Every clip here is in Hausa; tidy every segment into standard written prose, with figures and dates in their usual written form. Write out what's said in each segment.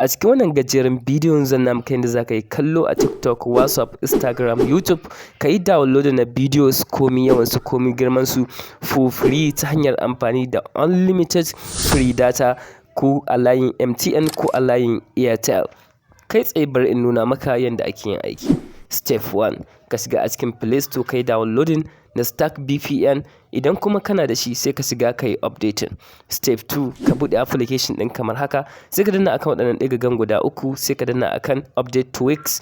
A cikin wannan gajeren bidiyon zan nuna maka yadda za ka yi kallo a TikTok, WhatsApp, Instagram, YouTube, ka yi downloading na videos komi yawansu komi girmansu for free ta hanyar amfani da unlimited free data ko a layin MTN ko a layin Airtel. Kai tsaye bari in nuna maka yadda ake yin aiki. Step 1, ka shiga a cikin Play Store ka yi downloading na Stack VPN, idan kuma kana da shi sai ka shiga ka yi updating. Step 2, ka buɗe application ɗin kamar haka, sai ka danna akan waɗannan ɗigagan guda uku, sai ka danna akan update tweaks,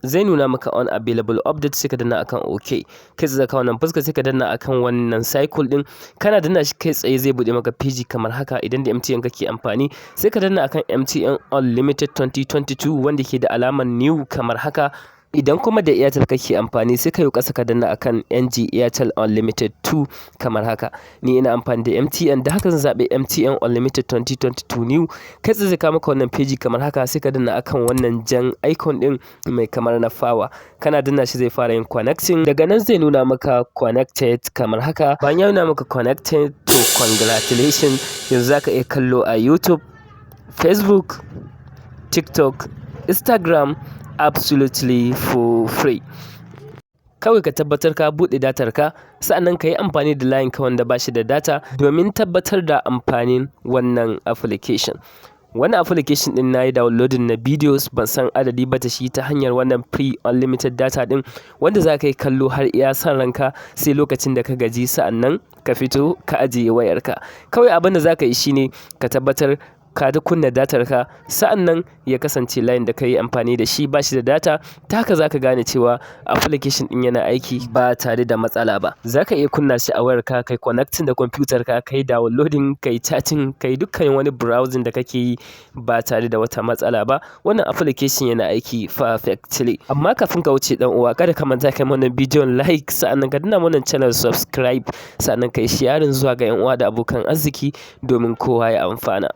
zai nuna maka unavailable update, sai ka danna akan OK. Kai tsaye ka wannan fuska sai ka danna akan wannan cycle ɗin, kana danna shi kai tsaye zai buɗe maka PG kamar haka. Idan da MTN kake amfani sai ka danna akan MTN Unlimited 2022 wanda ke da alamar new kamar haka. Idan kuma da Airtel kake amfani sai ka yi ƙasa ka danna akan NG Airtel Unlimited 2 kamar haka. Ni ina amfani da MTN, da haka zan zaɓi MTN Unlimited 2022 new. Kai tsaye zai kawo maka wannan page kamar haka, sai ka danna akan wannan jan icon ɗin mai kamar na fawa. Kana danna shi zai fara yin connecting, daga nan zai nuna maka connected kamar haka. Bayan ya nuna maka connected, to congratulations, yanzu za ka iya kallo a YouTube, Facebook, TikTok, Instagram absolutely for free. Kawai ka tabbatar ka buɗe datar ka, sa'annan ka yi amfani da layin ka wanda ba shi da data domin tabbatar da amfanin wannan application. Wannan application ɗin na yi downloading na videos ban san adadi ba ta shi ta hanyar wannan free unlimited data ɗin wanda za ka yi kallo har iya san ranka sai lokacin da ka gaji, sa'annan ka fito ka ajiye wayarka. Kawai abin da za ka yi shine ka tabbatar ka da kunna datar ka, sa'annan ya kasance layin da ka yi amfani da shi ba shi da data, ta haka za ka gane cewa application ɗin yana aiki ba tare da matsala ba. Za ka iya kunna shi a wayarka, kai connecting da computer ka, kai downloading, kai chatting, kai dukkan wani browsing da kake yi ba tare da wata matsala ba. Wannan application yana aiki perfectly. Amma kafin ka wuce dan uwa, kada ka manta kai wannan bidiyon like, sa'annan ka danna wannan channel subscribe, sa'annan kai sharing zuwa ga 'yan uwa da abokan arziki domin kowa ya amfana.